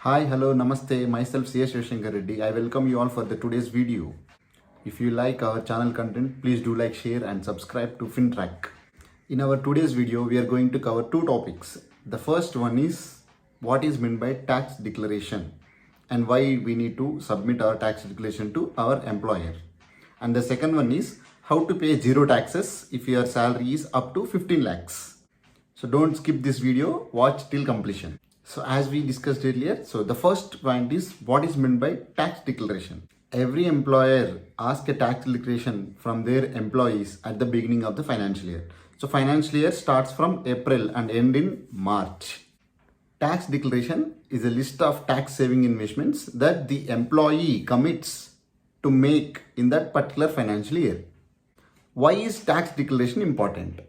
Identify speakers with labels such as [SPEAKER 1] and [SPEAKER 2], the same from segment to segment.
[SPEAKER 1] Hi, hello, namaste. Myself Shankar Reddy. I welcome you all for the today's video. If you like our channel content, please do like, share and subscribe to FinTraC. In our today's video, we are going to cover two topics. The first one is what is meant by tax declaration and why we need to submit our tax declaration to our employer. And the second one is how to pay zero taxes if your salary is up to 15 lakhs. So don't skip this video, watch till completion. So as we discussed earlier, so the first point is what is meant by tax declaration. Every employer asks a tax declaration from their employees at the beginning of the financial year. So financial year starts from April and end in March. Tax declaration is a list of tax saving investments that the employee commits to make in that particular financial year. Why is tax declaration important?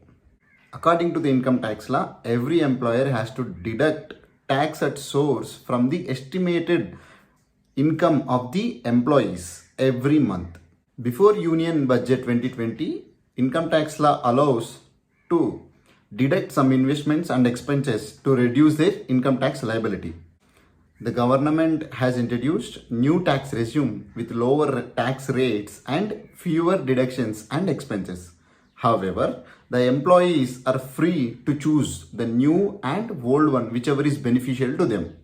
[SPEAKER 1] According to the income tax law, every employer has to deduct tax at source from the estimated income of the employees every month. Before Union Budget 2020, income tax law allows to deduct some investments and expenses to reduce their income tax liability. The government has introduced new tax regime with lower tax rates and fewer deductions and expenses. However, the employees are free to choose the new and old one, whichever is beneficial to them.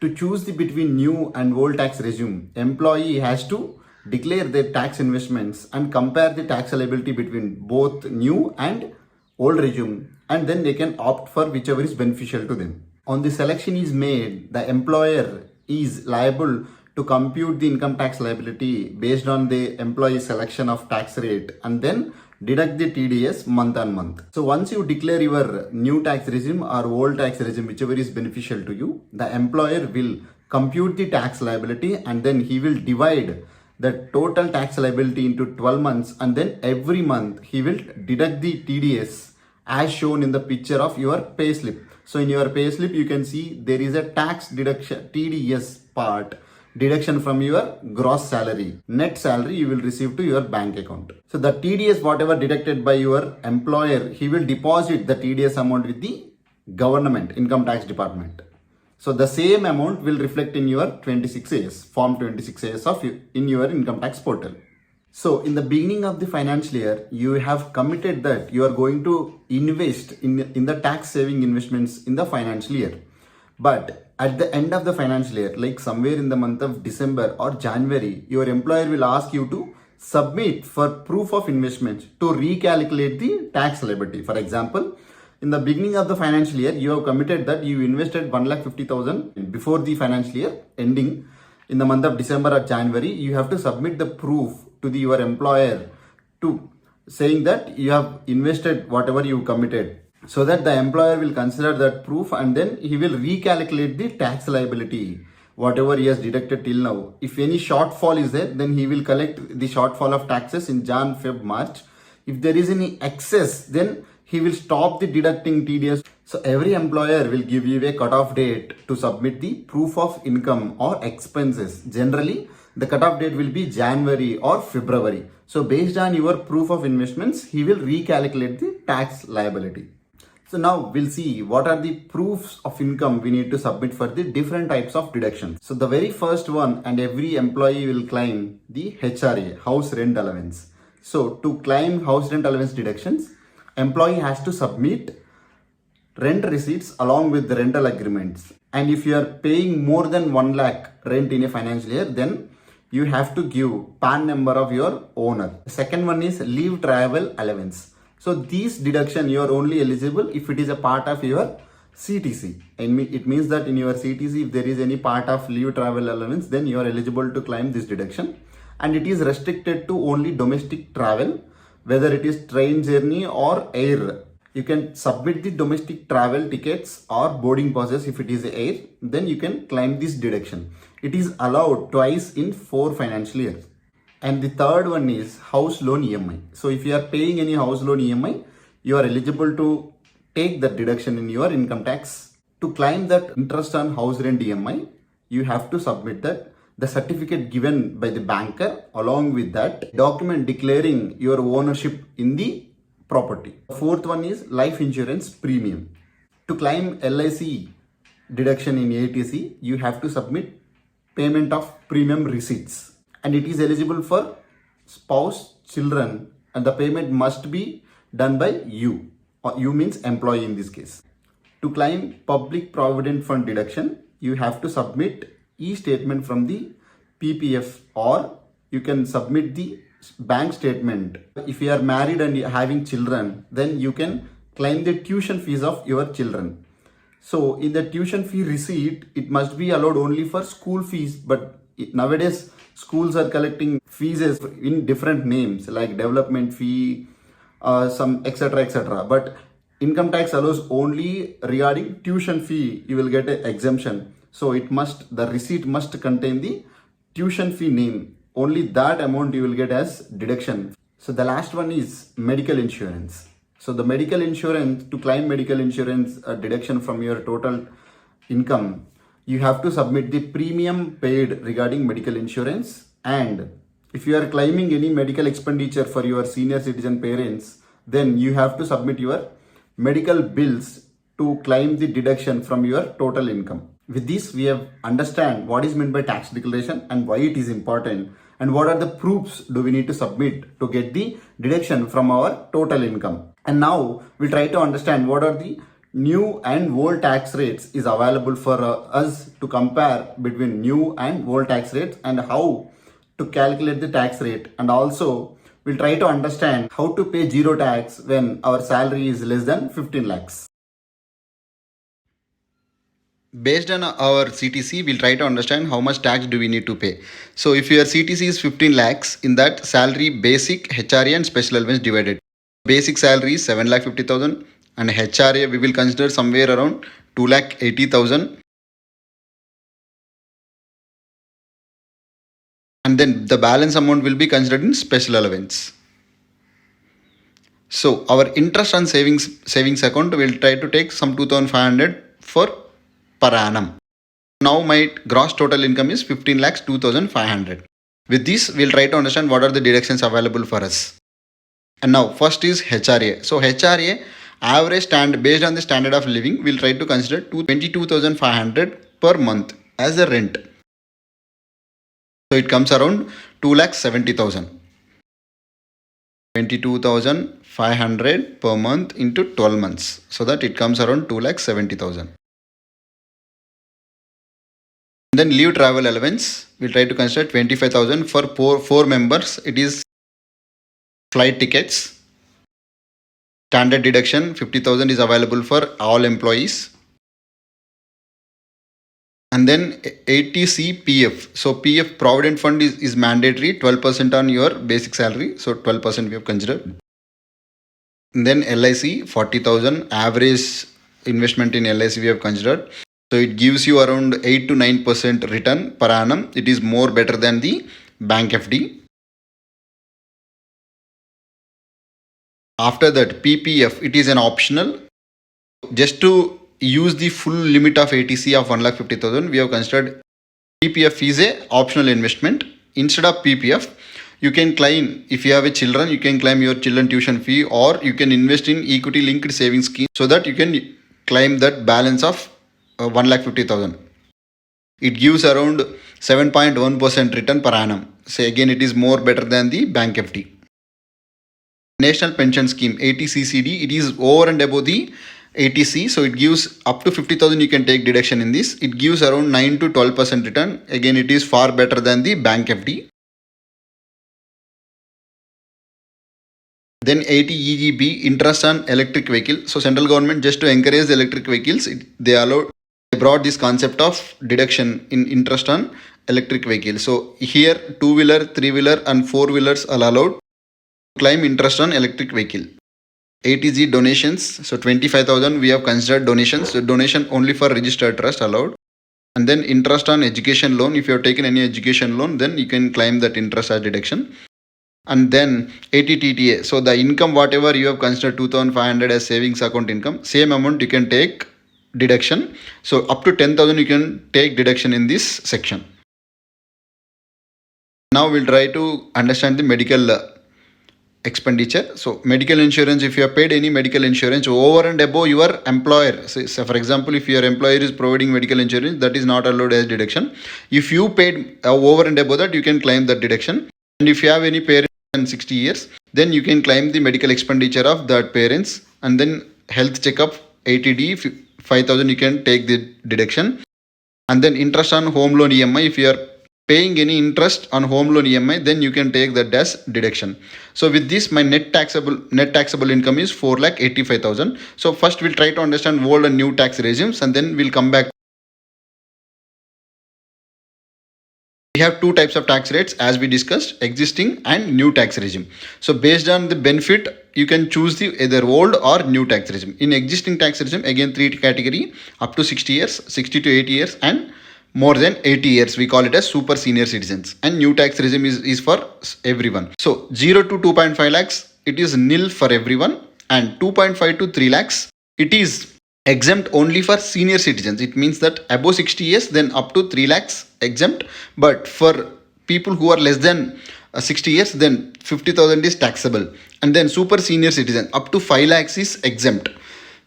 [SPEAKER 1] To choose between new and old tax regime, employee has to declare their tax investments and compare the tax liability between both new and old regime, and then they can opt for whichever is beneficial to them. On the selection is made, the employer is liable to compute the income tax liability based on the employee selection of tax rate and then deduct the TDS month on month. So once you declare your new tax regime or old tax regime, whichever is beneficial to you, the employer will compute the tax liability and then he will divide the total tax liability into 12 months and then every month he will deduct the TDS as shown in the picture of your payslip. So in your payslip you can see there is a tax deduction TDS part deduction from your gross salary. Net salary you will receive to your bank account. So the TDS whatever deducted by your employer, he will deposit the TDS amount with the government income tax department. So the same amount will reflect in your 26As, form 26As of in your income tax portal. So in the beginning of the financial year, you have committed that you are going to invest in the tax saving investments in the financial year. But at the end of the financial year, like somewhere in the month of December or January, your employer will ask you to submit for proof of investment to recalculate the tax liability. For example, in the beginning of the financial year, you have committed that you invested 1,50,000 before the financial year ending. In the month of December or January, you have to submit the proof to your employer to saying that you have invested whatever you committed, so that the employer will consider that proof and then he will recalculate the tax liability, whatever he has deducted till now. If any shortfall is there, then he will collect the shortfall of taxes in Jan, Feb, March. If there is any excess, then he will stop the deducting TDS. So every employer will give you a cutoff date to submit the proof of income or expenses. Generally, the cutoff date will be January or February. So based on your proof of investments, he will recalculate the tax liability. So now we'll see what are the proofs of income we need to submit for the different types of deductions. So the very first one, and every employee will claim the HRA, house rent allowance. So to claim house rent allowance deductions, employee has to submit rent receipts along with the rental agreements. And if you are paying more than 1 lakh rent in a financial year, then you have to give PAN number of your owner. The second one is leave travel allowance. So these deduction you are only eligible if it is a part of your CTC. And it means that in your CTC, if there is any part of leave travel allowance, then you are eligible to claim this deduction. And it is restricted to only domestic travel, whether it is train journey or air. You can submit the domestic travel tickets or boarding passes if it is air, then you can claim this deduction. It is allowed twice in 4 financial years. And the third one is house loan EMI. So if you are paying any house loan EMI, you are eligible to take that deduction in your income tax. To claim that interest on house rent EMI, you have to submit that the certificate given by the banker along with that document declaring your ownership in the property. The fourth one is life insurance premium. To claim LIC deduction in ATC, you have to submit payment of premium receipts, and it is eligible for spouse, children, and the payment must be done by you, or you means employee in this case. To claim public provident fund deduction, you have to submit e-statement from the PPF, or you can submit the bank statement. If you are married and having children, then you can claim the tuition fees of your children. So in the tuition fee receipt, it must be allowed only for school fees, but nowadays schools are collecting fees in different names like development fee, some etc etc. But income tax allows only regarding tuition fee, you will get an exemption. So the receipt must contain the tuition fee name. Only that amount you will get as deduction. So the last one is medical insurance. So the medical insurance, to claim medical insurance deduction from your total income, you have to submit the premium paid regarding medical insurance. And if you are claiming any medical expenditure for your senior citizen parents, then you have to submit your medical bills to claim the deduction from your total income. With this, we have understand what is meant by tax declaration and why it is important, and what are the proofs do we need to submit to get the deduction from our total income. And now we'll try to understand what are the new and old tax rates is available for us to compare between new and old tax rates, and how to calculate the tax rate. And also we'll try to understand how to pay zero tax when our salary is less than 15 lakhs. Based on our CTC, we'll try to understand how much tax do we need to pay. So if your CTC is 15 lakhs, in that salary, basic, HRA and special allowance divided. Basic salary is 7,50,000 and HRA we will consider somewhere around 2,80,000. And then the balance amount will be considered in special allowance. So our interest on savings account will try to take some 2,500 for per annum. Now my gross total income is 15 lakhs 2,500. With this, we'll try to understand what are the deductions available for us. And now first is HRA. So HRA average based on the standard of living, we'll try to consider 22,500 per month as a rent. So it comes around 2,70,000. 22,500 per month into 12 months. So that it comes around 2,70,000. Then leave travel allowance, we'll try to consider 25,000 for four members. It is flight tickets. Standard deduction 50,000 is available for all employees. And then ATC PF. So PF Provident Fund is mandatory, 12% on your basic salary. So 12% we have considered. And then LIC 40,000 average investment in LIC we have considered. So it gives you around 8 to 9% return per annum. It is more better than the bank FD. After that, PPF, it is an optional. Just to use the full limit of ATC of 1,50,000, we have considered PPF is a optional investment. Instead of PPF, you can claim, if you have a children, you can claim your children tuition fee, or you can invest in equity linked savings scheme so that you can claim that balance of 1,50,000. It gives around 7.1% return per annum. So again, it is more better than the bank FD. National Pension Scheme, ATCCD, it is over and above the ATC. So it gives up to 50,000 you can take deduction in this. It gives around 9 to 12% return. Again, it is far better than the bank FD. Then 80 EGB, interest on electric vehicle. So central government, just to encourage the electric vehicles, they brought this concept of deduction in interest on electric vehicle. So here 2-wheeler, 3-wheeler and 4-wheelers are allowed to claim interest on electric vehicle. ATG donations. So 25,000 we have considered donations. So donation only for registered trust allowed. And then interest on education loan. If you have taken any education loan, then you can claim that interest as deduction. And then 80 TTA. So the income whatever you have considered 2,500 as savings account income, same amount you can take deduction. So up to 10,000 you can take deduction in this section. Now we'll try to understand the medical expenditure. So medical insurance, if you have paid any medical insurance over and above your employer, so for example, if your employer is providing medical insurance, that is not allowed as deduction. If you paid over and above that, you can claim that deduction. And if you have any parents than 60 years, then you can claim the medical expenditure of that parents, and then health checkup 80D 5,000 you can take the deduction. And then interest on home loan EMI, if you are paying any interest on home loan EMI, then you can take that as deduction. So with this, my net taxable income is 4,85,000. So first we'll try to understand old and new tax regimes, and then we'll come back. We have two types of tax rates as we discussed, existing and new tax regime. So based on the benefit, you can choose the either old or new tax regime. In existing tax regime, again three category, up to 60 years, 60 to 80 years, and more than 80 years. We call it as super senior citizens. And new tax regime is for everyone. So 0 to 2.5 lakhs, it is nil for everyone, and 2.5 to 3 lakhs, it is exempt only for senior citizens. It means that above 60 years, then up to 3 lakhs exempt. But for people who are less than 60 years, then 50,000 is taxable. And then super senior citizen up to 5 lakhs is exempt.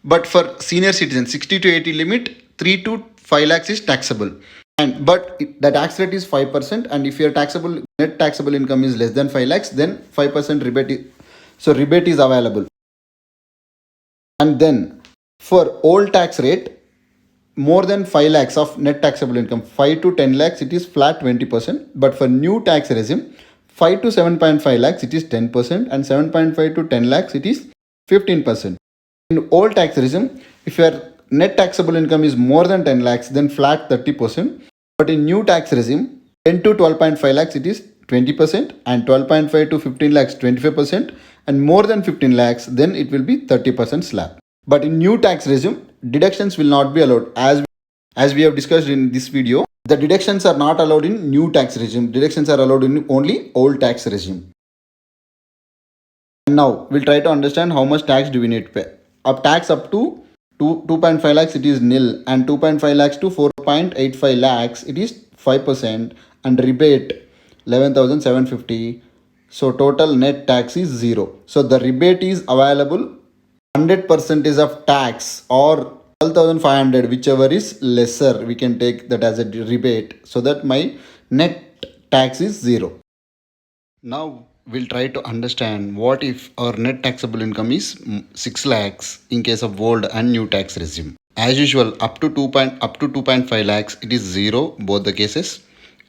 [SPEAKER 1] But for senior citizens 60 to 80 limit, 3 to 5 lakhs is taxable. And but the tax rate is 5%. And if your net taxable income is less than 5 lakhs, then 5% rebate is available. And then for old tax rate, more than 5 lakhs of net taxable income, 5 to 10 lakhs, it is flat 20%. But for new tax regime, 5 to 7.5 lakhs, it is 10%. And 7.5 to 10 lakhs, it is 15%. In old tax regime, if your net taxable income is more than 10 lakhs, then flat 30%. But in new tax regime, 10 to 12.5 lakhs, it is 20%. And 12.5 to 15 lakhs, 25%. And more than 15 lakhs, then it will be 30% slab. But in new tax regime, deductions will not be allowed. As we have discussed in this video, the deductions are not allowed in new tax regime. Deductions are allowed in only old tax regime. And now we'll try to understand how much tax do we need to pay. Tax up to 2.5 lakhs, it is nil, and 2.5 lakhs to 4.85 lakhs, it is 5%, and rebate 11,750. So total net tax is 0. So the rebate is available 100% of tax or 12,500, whichever is lesser, we can take that as a rebate, so that my net tax is 0. Now we'll try to understand what if our net taxable income is 6 lakhs in case of old and new tax regime. As usual, up to 2.5 lakhs, it is 0 both the cases,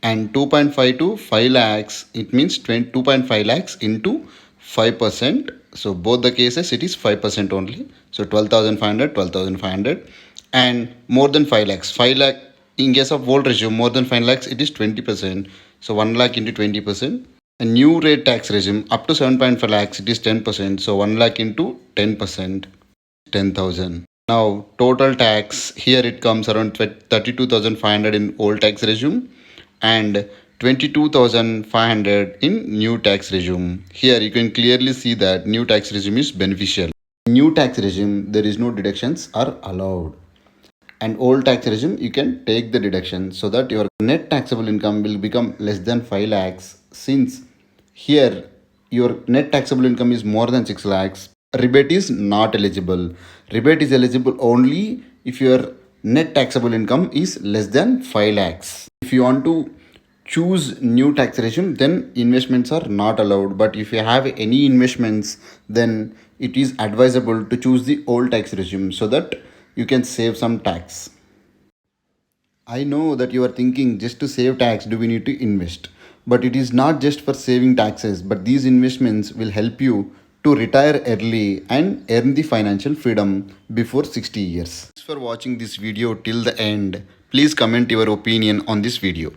[SPEAKER 1] and 2.5 to 5 lakhs, it means 2.5 lakhs into 5%. So both the cases, it is 5% only. So 12,500, and more than 5 lakhs. 5 lakh in case of old regime, more than 5 lakhs, it is 20%. So 1 lakh into 20%. A new rate tax regime up to 7.5 lakhs, it is 10%. So 1 lakh into 10%, 10,000. Now total tax here, it comes around 32,500 in old tax regime and 22,500 in new tax regime. Here you can clearly see that new tax regime is beneficial. In new tax regime, there is no deductions are allowed. And old tax regime, you can take the deduction, so that your net taxable income will become less than 5 lakhs. Since here your net taxable income is more than 6 lakhs, rebate is not eligible. Rebate is eligible only if your net taxable income is less than 5 lakhs. If you want to choose new tax regime, then investments are not allowed. But if you have any investments, then it is advisable to choose the old tax regime, so that you can save some tax. I know that you are thinking, just to save tax, do we need to invest? But it is not just for saving taxes, but these investments will help you to retire early and earn the financial freedom before 60 years. Thanks for watching this video till the end. Please comment your opinion on this video.